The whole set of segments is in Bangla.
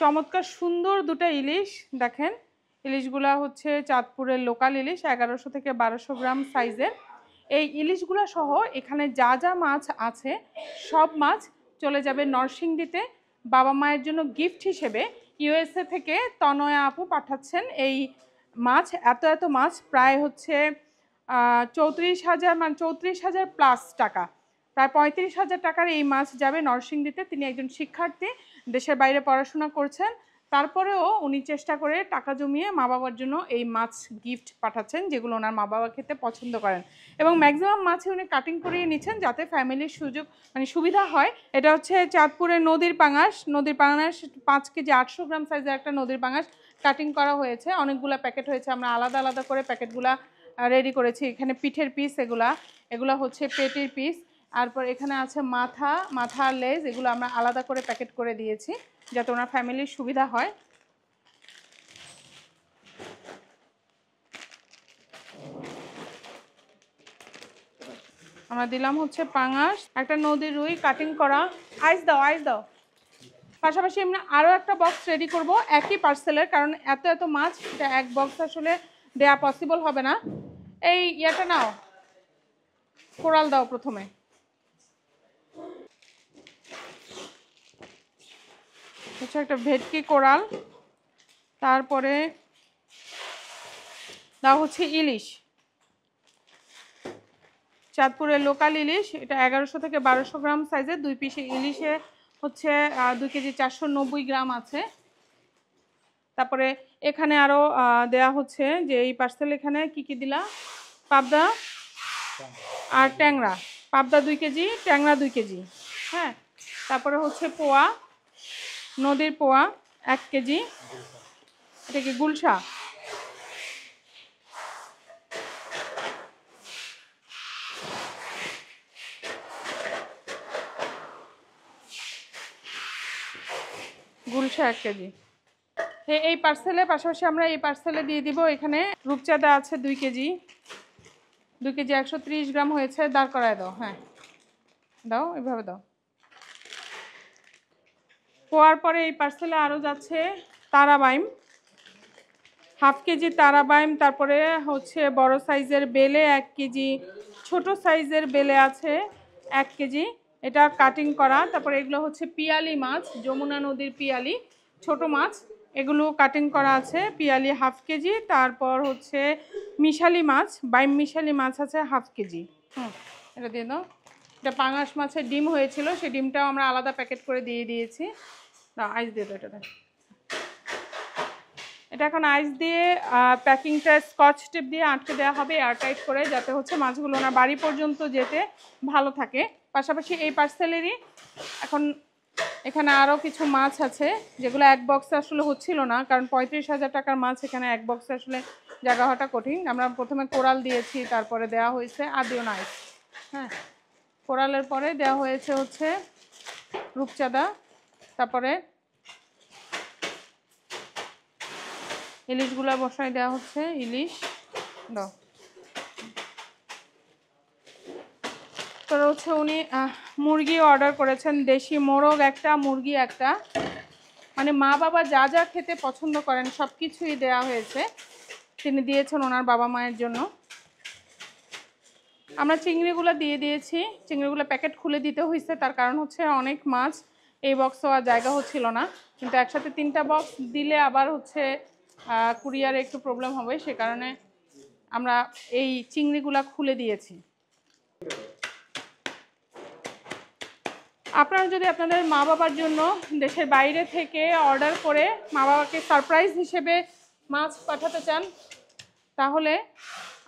চমৎকার সুন্দর দুটো ইলিশ দেখেন। ইলিশগুলা হচ্ছে চাঁদপুরের লোকাল ইলিশ, 1100 থেকে 1200 গ্রাম সাইজের। এই ইলিশগুলা সহ এখানে যা যা মাছ আছে সব মাছ চলে যাবে নরসিংদীতে বাবা মায়ের জন্য গিফট হিসেবে। ইউএসএ থেকে তনয়া আপু পাঠাচ্ছেন এই মাছ। এত মাছ প্রায় হচ্ছে 34,000, মানে 34,000 প্লাস টাকা, প্রায় 35,000 টাকার এই মাছ যাবে নরসিংদীতে। তিনি একজন শিক্ষার্থী, দেশের বাইরে পড়াশোনা করছেন, তারপরেও উনি চেষ্টা করে টাকা জমিয়ে মা বাবার জন্য এই মাছ গিফট পাঠাচ্ছেন, যেগুলো ওনার মা বাবা খেতে পছন্দ করেন। এবং ম্যাক্সিমাম মাছই উনি কাটিং করিয়ে নিচ্ছেন যাতে ফ্যামিলির সুবিধা হয়। এটা হচ্ছে চাঁদপুরের নদীর পাঙাশ। 5 কেজি 800 গ্রাম সাইজের একটা নদীর পাঙাশ কাটিং করা হয়েছে। অনেকগুলো প্যাকেট হয়েছে, আমরা আলাদা আলাদা করে প্যাকেটগুলা রেডি করেছি। এখানে পিঠের পিস, এগুলা হচ্ছে পেটির পিস। তারপর এখানে আছে মাথা লেজ, এগুলো আমরা আলাদা করে প্যাকেট করে দিয়েছি যাতে ওনার ফ্যামিলির সুবিধা হয়। আমরা দিলাম হচ্ছে পাঙাশ, একটা নদীর রুই কাটিং করা। আইস দাও। পাশাপাশি আমরা আরও একটা বক্স রেডি করব একই পার্সেলের, কারণ এত মাছ এটা এক বক্স আসলে দেয়া পসিবল হবে না। এই ইয়েটা নাও, কোরাল দাও প্রথমে। হচ্ছে একটা ভেটকি কোরাল, তারপরে দাও হচ্ছে ইলিশ, চাঁদপুরের লোকাল ইলিশ। এটা 1100 থেকে 1200 গ্রাম সাইজের 2 পিস ইলিশে হচ্ছে 2 কেজি 490 গ্রাম আছে। তারপরে এখানে আরও দেয়া হচ্ছে যে এই পার্সেল এখানে কি দিলা, পাবদা আর ট্যাংরা। পাবদা 2 কেজি, ট্যাংরা 2 কেজি। হ্যাঁ, তারপরে হচ্ছে পোয়া, নদীর পোয়া 1 কেজি। এটা কি গুলশা? গুলশা 1 কেজি। এই পার্সেলের পাশাপাশি আমরা এই পার্সেলে দিয়ে দিব এখানে রূপচাঁদা আছে 2 কেজি। 2 কেজি 130 গ্রাম হয়েছে। দাঁড় করায় দাও। হ্যাঁ দাও, এভাবে দাও। পোয়ার পরে এই পার্সেলে আরও যাচ্ছে তারাবাইম, 1/2 কেজি তারাবাইম। তারপরে হচ্ছে বড় সাইজের বেলে 1 কেজি, ছোট সাইজের বেলে আছে 1 কেজি, এটা কাটিং করা। তারপরে এগুলো হচ্ছে পিয়ালি মাছ, যমুনা নদীর পিয়ালি ছোট মাছ, এগুলো কাটিং করা আছে পিয়ালি 1/2 কেজি। তারপর হচ্ছে মিশালি মাছ, বাইম মিশালি মাছ আছে 1/2 কেজি। এটা দিয়ে দাও। এটা পাঙাশ মাছের ডিম হয়েছিল, সেই ডিমটাও আমরা আলাদা প্যাকেট করে দিয়ে দিয়েছি। আইস দিয়ে দাও এটা। এটা এখন আইস দিয়ে প্যাকিংটা স্কচ টেপ দিয়ে আটকে দেওয়া হবে এয়ারটাইট করে, যাতে হচ্ছে মাছগুলো না বাড়ি পর্যন্ত যেতে ভালো থাকে। পাশাপাশি এই পার্সেলেরই এখন এখানে আরও কিছু মাছ আছে যেগুলো এক বক্সে আসলে হচ্ছিল না, কারণ 35,000 টাকার মাছ এখানে এক বক্সে আসলে জায়গা হওয়াটা কঠিন। আমরা প্রথমে কোরাল দিয়েছি, তারপরে দেওয়া হয়েছে আদিও নাইস। হ্যাঁ, কোরালের পরে দেওয়া হয়েছে হচ্ছে রূপচাঁদা, তারপরে ইলিশগুলো বসায় দেওয়া হচ্ছে ইলিশ দাও। তারপরে হচ্ছে উনি মুরগি অর্ডার করেছেন, দেশি মোরগ একটা, মুরগি একটা, মানে মা বাবা যা যা খেতে পছন্দ করেন সব কিছুই দেওয়া হয়েছে, তিনি দিয়েছেন ওনার বাবা মায়ের জন্য। আমরা চিংড়িগুলো দিয়ে দিয়েছি, চিংড়িগুলো প্যাকেট খুলে দিতে হয়েছে, তার কারণ হচ্ছে অনেক মাছ এই বক্সও আর জায়গা হচ্ছিল না, কিন্তু একসাথে 3টা বক্স দিলে আবার হচ্ছে কুরিয়ারে একটু প্রবলেম হবে, সে কারণে আমরা এই চিংড়িগুলা খুলে দিয়েছি। আপনারা যদি আপনাদের মা বাবার জন্য দেশের বাইরে থেকে অর্ডার করে মা বাবাকে সারপ্রাইজ হিসেবে মাছ পাঠাতে চান, তাহলে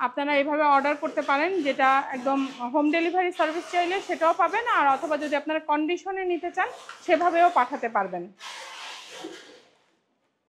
আপনারা এইভাবে অর্ডার করতে পারেন, যেটা একদম হোম ডেলিভারি সার্ভিস চাইলে সেটাও পাবেন, আর অথবা যদি আপনারা কন্ডিশনে নিতে চান সেভাবেও পাঠাতে পারবেন।